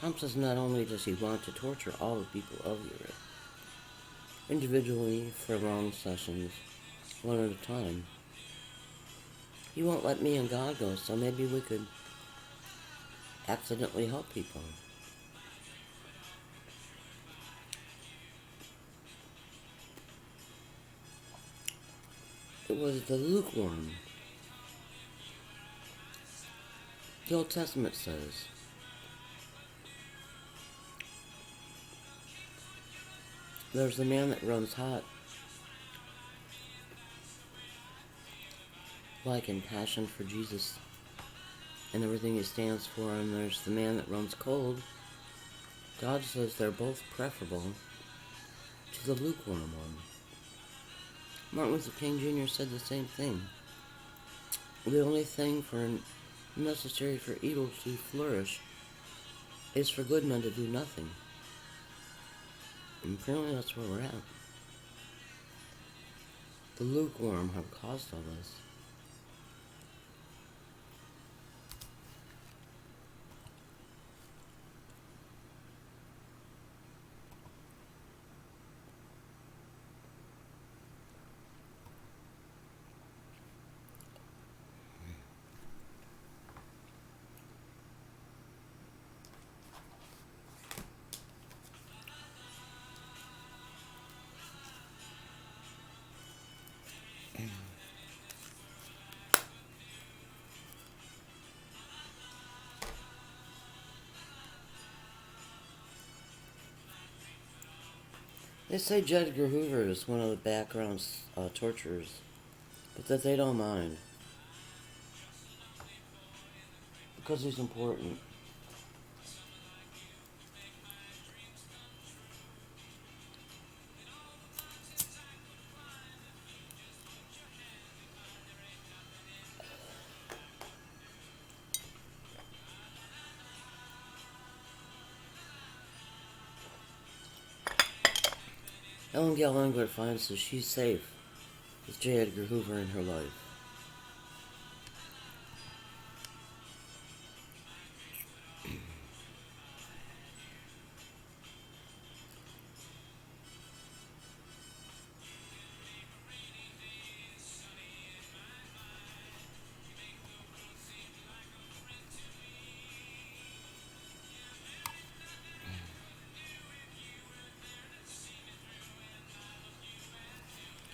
Tom says not only does he want to torture all the people of the earth, individually for long sessions, one at a time, he won't let me and God go, so maybe we could accidentally help people. It was the lukewarm. The Old Testament says, there's the man that runs hot, like in passion for Jesus and everything he stands for, and there's the man that runs cold. God says they're both preferable to the lukewarm one. Martin Luther King Jr. said the same thing. The only thing necessary for evil to flourish is for good men to do nothing. And apparently that's where we're at. The lukewarm have caused all this. They say J. Edgar Hoover is one of the background torturers, but that they don't mind because he's important. Ellen Gale Engler finds that she's safe with J. Edgar Hoover in her life.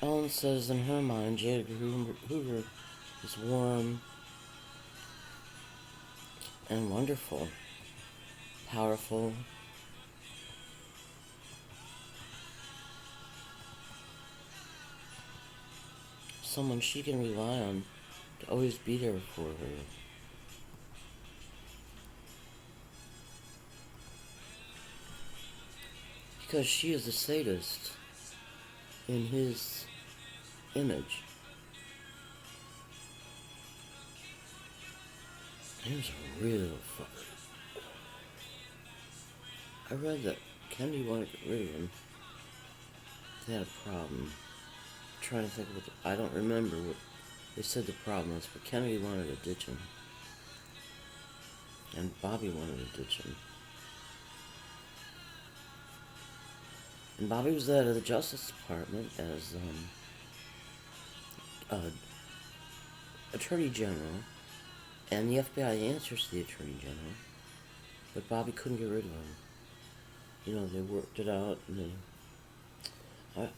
Ellen says in her mind, J. Edgar Hoover is warm and wonderful, powerful, someone she can rely on to always be there for her. Because she is a sadist in his image. He was a real fucker. I read that Kennedy wanted to get rid of him. They had a problem. I'm trying to think of I don't remember what they said the problem was, but Kennedy wanted to ditch him. And Bobby wanted to ditch him. And Bobby was the head of the Justice Department as Attorney General, and the FBI answers to the Attorney General, but Bobby couldn't get rid of him. You know, they worked it out, and I'd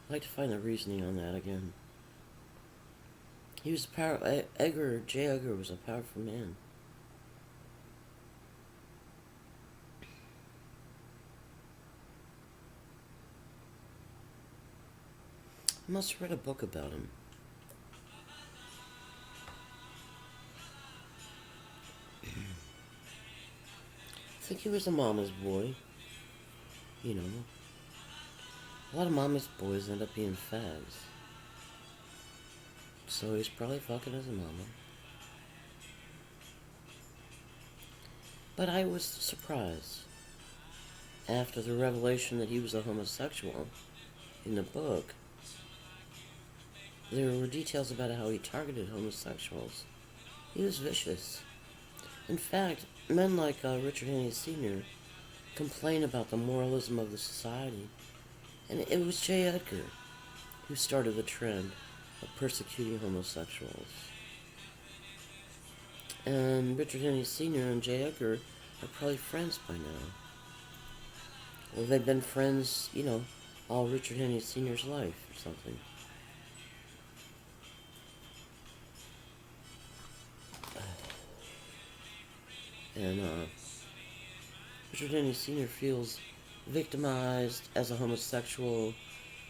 like to find the reasoning on that again. He was J. Edgar was a powerful man. I must have read a book about him. I think he was a mama's boy. You know, a lot of mama's boys end up being fags. So he's probably fucking his mama. But I was surprised after the revelation that he was a homosexual in the book. There were details about how he targeted homosexuals. He was vicious. In fact, men like Richard Henry Sr. complain about the moralism of the society, and it was J. Edgar who started the trend of persecuting homosexuals. And Richard Henry Sr. and J. Edgar are probably friends by now. Well, they've been friends, all Richard Henry Sr.'s life or something. And Richard Henry Sr. feels victimized as a homosexual,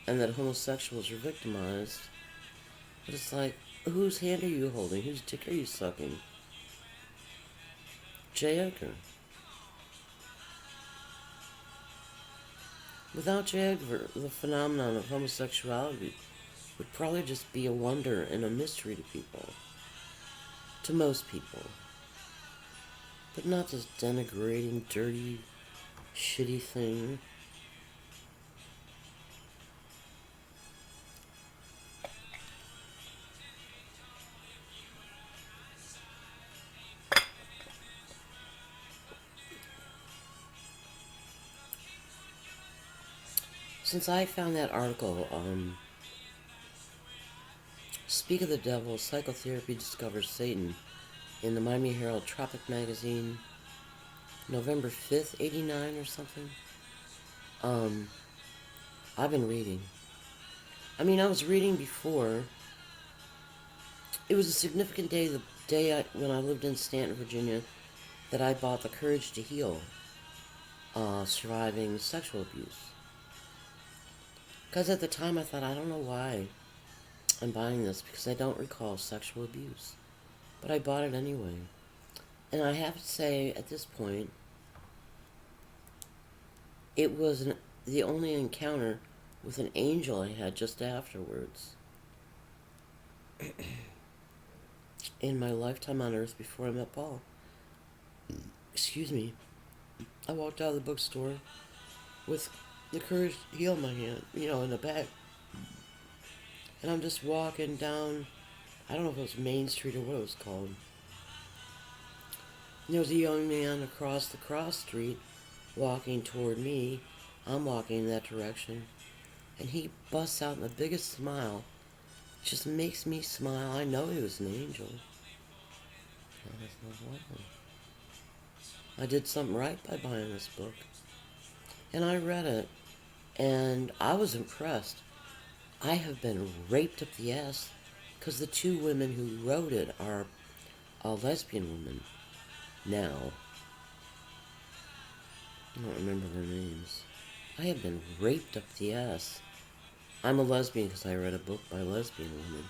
and that homosexuals are victimized. But it's like, whose hand are you holding? Whose dick are you sucking? J. Edgar. Without J. Edgar, the phenomenon of homosexuality would probably just be a wonder and a mystery to people. To most people. But not this denigrating, dirty, shitty thing. Since I found that article, Speak of the Devil, Psychotherapy Discovers Satan, in the Miami Herald Tropic Magazine, November 5th, 89 or something, I've been reading. I mean, I was reading before. It was a significant day, the day when I lived in Stanton, Virginia, that I bought The Courage to Heal, Surviving Sexual Abuse. Because at the time I thought, I don't know why I'm buying this, because I don't recall sexual abuse. But I bought it anyway. And I have to say, at this point, it was the only encounter with an angel I had just afterwards. In my lifetime on Earth before I met Paul. Excuse me. I walked out of the bookstore with The Courage to Heal in my hand, in the bag. And I'm just walking down, I don't know if it was Main Street or what it was called. And there was a young man across the cross street walking toward me. I'm walking in that direction. And he busts out in the biggest smile. Just makes me smile. I know he was an angel. I did something right by buying this book. And I read it. And I was impressed. I have been raped up the ass because the two women who wrote it are lesbian women now. I don't remember their names. I have been raped up the ass. I'm a lesbian because I read a book by lesbian women.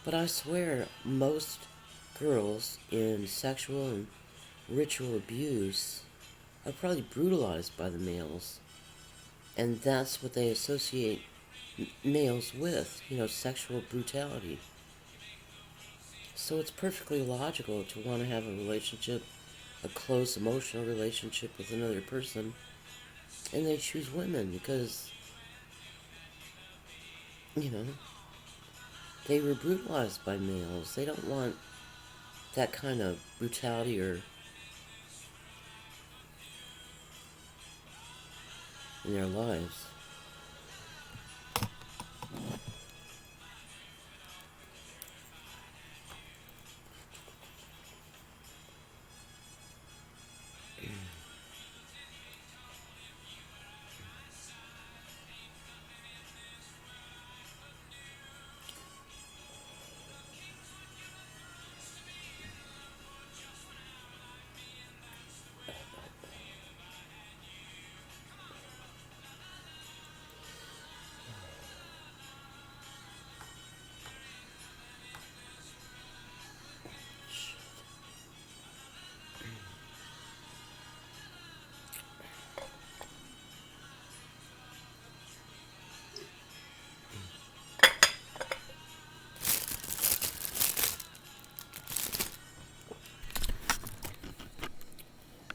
But I swear, most girls in sexual and ritual abuse are probably brutalized by the males. And that's what they associate males with, sexual brutality. So it's perfectly logical to want to have a relationship, a close emotional relationship with another person, and they choose women because, they were brutalized by males. They don't want that kind of brutality or in their lives.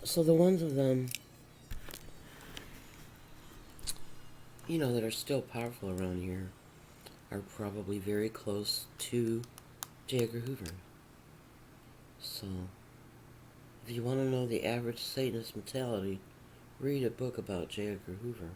So the ones of them, that are still powerful around here are probably very close to J. Edgar Hoover. So, If you want to know the average Satanist mentality, read a book about J. Edgar Hoover.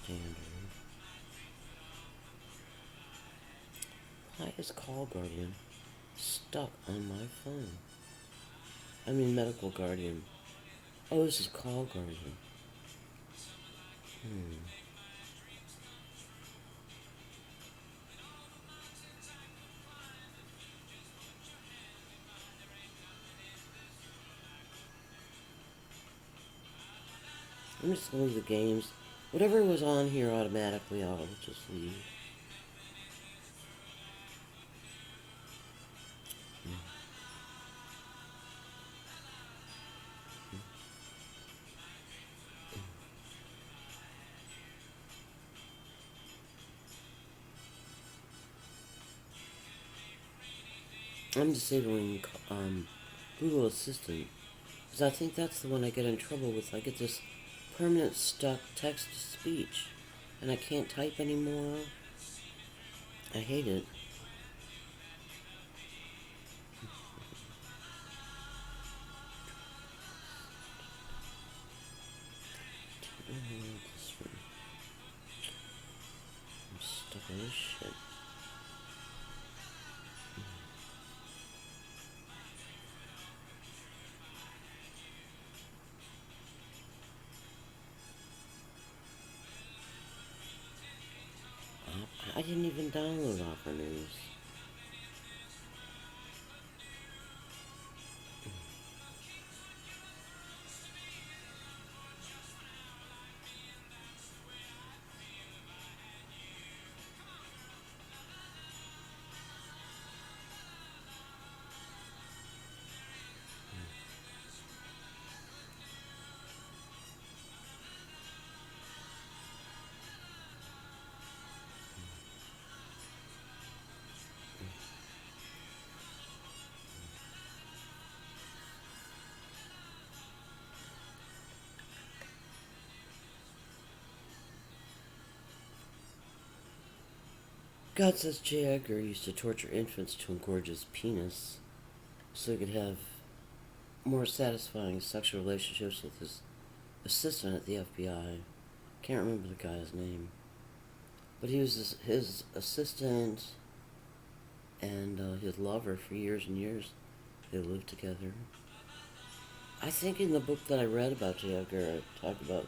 Standard. Why is Call Guardian stuck on my phone? I mean Medical Guardian. Oh, this is Call Guardian. I'm just going to leave the games. Whatever was on here automatically, I'll just leave. I'm disabling Google Assistant because I think that's the one I get in trouble with. I get this permanent stuck text-to-speech and I can't type anymore. I hate it. I'm stuck on this shit. I didn't even download Opera News. God says J. Edgar used to torture infants to engorge his penis so he could have more satisfying sexual relationships with his assistant at the FBI. Can't remember the guy's name. But he was his assistant and his lover for years and years. They lived together. I think in the book that I read about J. Edgar, it talked about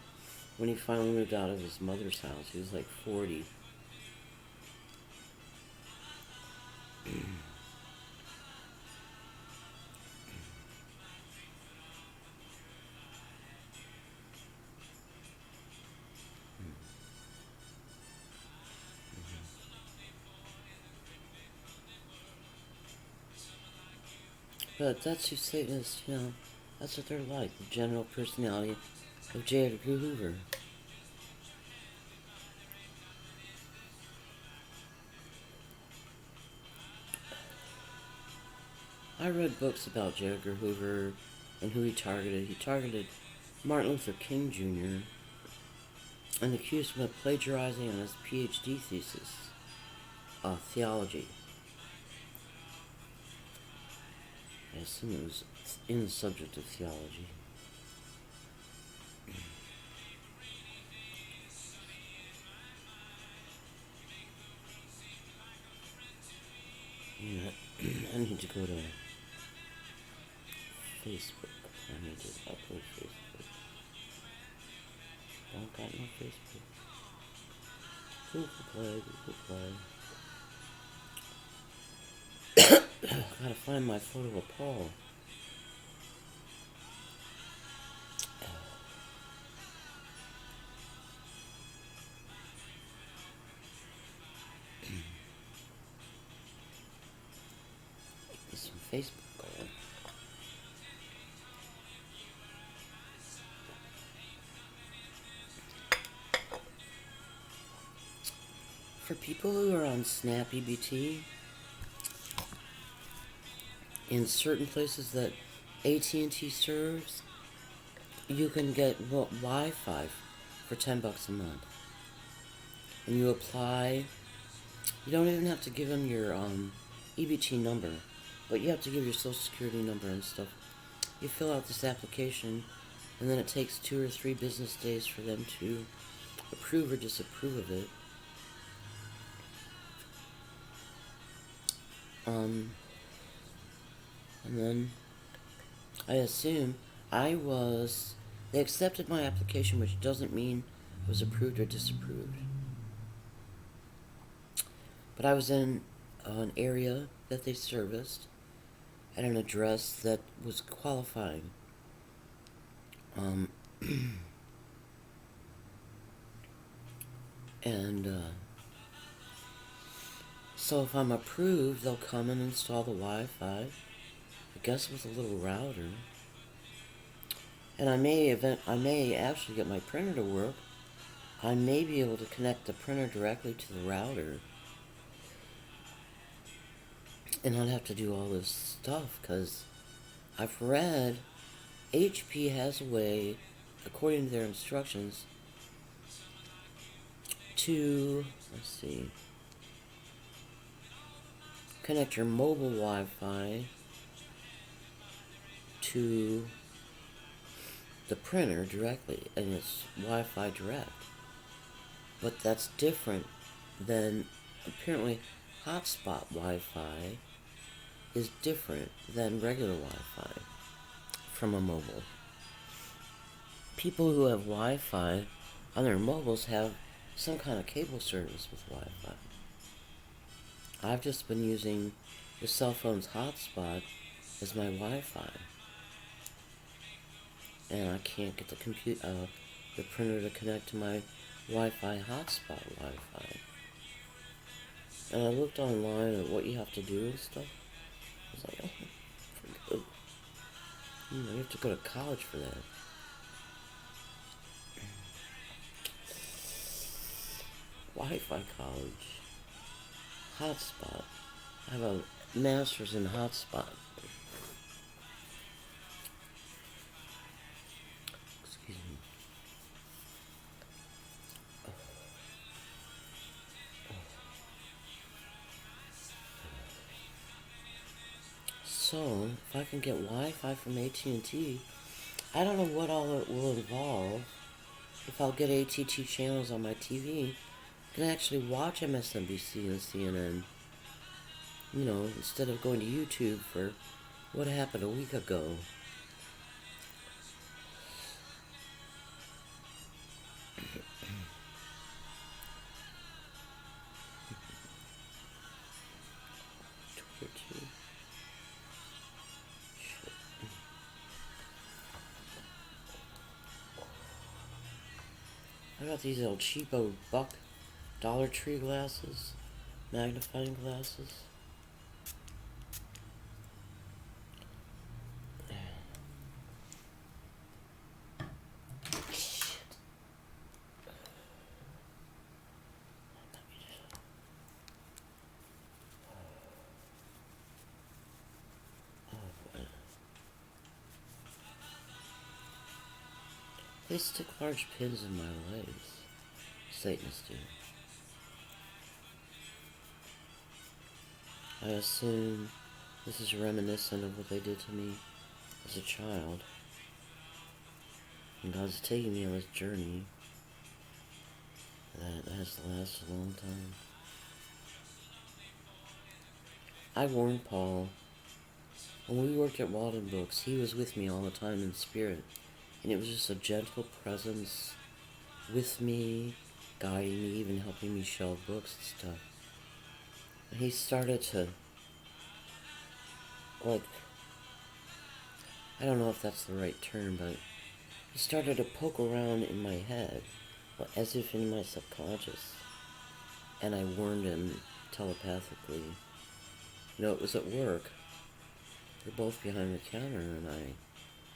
when he finally moved out of his mother's house. He was like 40. But that's who Satanists, that's what they're like, the general personality of J. Edgar Hoover. I read books about J. Edgar Hoover and who he targeted. He targeted Martin Luther King Jr. and accused him of plagiarizing on his PhD thesis, theology. I assume it was in the subject of theology. Yeah, I need to go to Facebook. I need to upload Facebook. Don't got no Facebook. Google Play, Gotta find my photo of Paul. Get some Facebook going. For people who are on SnapEBT, in certain places that AT&T serves, you can get Wi-Fi for $10 a month. And you apply, you don't even have to give them your EBT number, but you have to give your social security number and stuff. You fill out this application, and then it takes 2 or 3 business days for them to approve or disapprove of it. And then I assume they accepted my application, which doesn't mean it was approved or disapproved. But I was in an area that they serviced at an address that was qualifying. So if I'm approved, they'll come and install the Wi-Fi, I guess with a little router. And I may actually get my printer to work. I may be able to connect the printer directly to the router. And I'd have to do all this stuff, because I've read HP has a way, according to their instructions, to, connect your mobile Wi-Fi to the printer directly, and it's Wi-Fi direct. But that's different than, apparently, hotspot Wi-Fi is different than regular Wi-Fi from a mobile. People who have Wi-Fi on their mobiles have some kind of cable service with Wi-Fi. I've just been using the cell phone's hotspot as my Wi-Fi. And I can't get the printer to connect to my Wi-Fi hotspot Wi-Fi. And I looked online at what you have to do and stuff. I was like, oh, forget. You have to go to college for that. Wi-Fi college. Hotspot. I have a master's in hotspot. Excuse me. So, if I can get Wi-Fi from AT&T, I don't know what all it will involve. If I'll get AT&T channels on my TV, I can actually watch MSNBC and CNN, instead of going to YouTube for what happened a week ago. I got these little cheapo Dollar Tree glasses, magnifying glasses. Shit. They stick large pins in my legs. Satanists do. I assume this is reminiscent of what they did to me as a child. And God's taking me on this journey that has to last a long time. I warned Paul. When we worked at Walden Books, he was with me all the time in spirit. And it was just a gentle presence with me, guiding me, even helping me shelve books and stuff. And he started to, I don't know if that's the right term, but he started to poke around in my head, as if in my subconscious. And I warned him telepathically. It was at work. We're both behind the counter, and I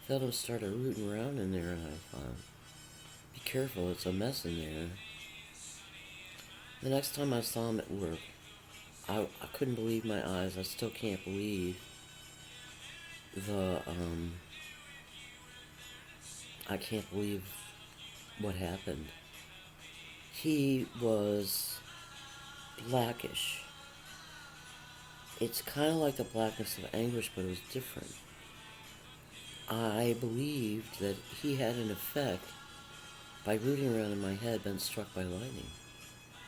felt him start rooting around in there, and I thought, be careful, it's a mess in there. The next time I saw him at work, I couldn't believe my eyes. I still can't believe the I can't believe what happened. He was blackish. It's kind of like the blackness of anguish, but it was different. I believed that he had an effect by rooting around in my head, been struck by lightning.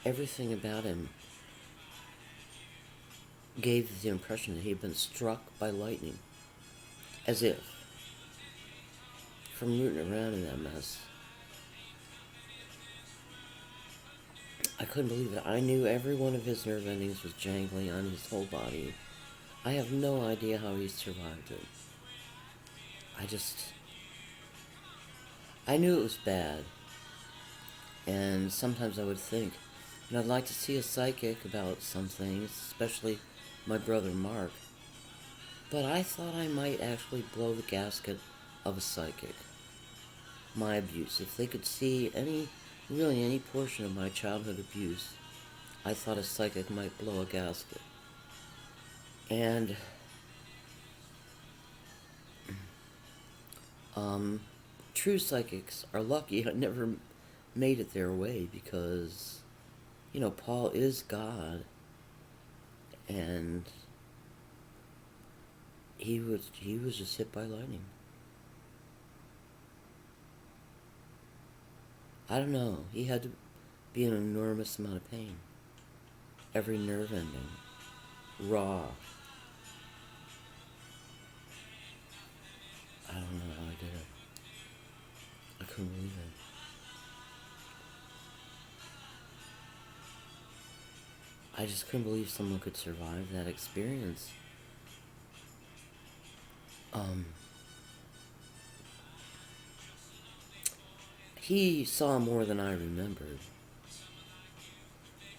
Everything about him gave the impression that he had been struck by lightning. As if. From rooting around in that mess. I couldn't believe it. I knew every one of his nerve endings was jangling on his whole body. I have no idea how he survived it. I knew it was bad. And sometimes I would think, I'd like to see a psychic about some things, especially my brother Mark. But I thought I might actually blow the gasket of a psychic. My abuse. If they could see any portion of my childhood abuse, I thought a psychic might blow a gasket. And true psychics are lucky I never made it their way because, Paul is God, and he was just hit by lightning. I don't know. He had to be in an enormous amount of pain. Every nerve ending. Raw. I don't know how I did it. I couldn't believe it. I just couldn't believe someone could survive that experience. He saw more than I remembered.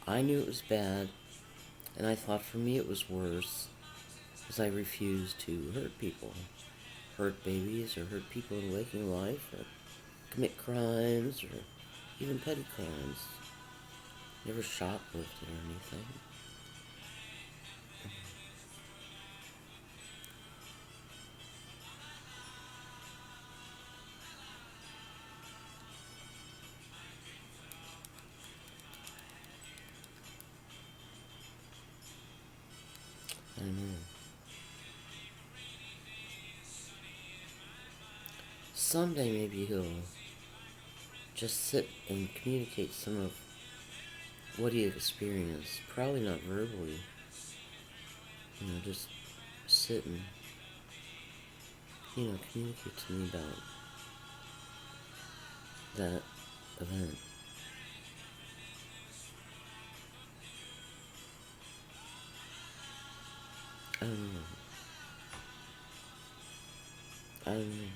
I knew it was bad, and I thought for me it was worse, because I refused to hurt people. Hurt babies, or hurt people in waking life, or commit crimes, or even petty crimes. Never shoplifted or anything. I don't know. Someday maybe he'll just sit and communicate some of what he experienced. Probably not verbally. Just sit and, communicate to me about that event. I don't know. I don't know.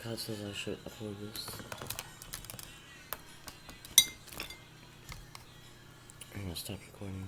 God says I should upload this. I'm gonna stop recording.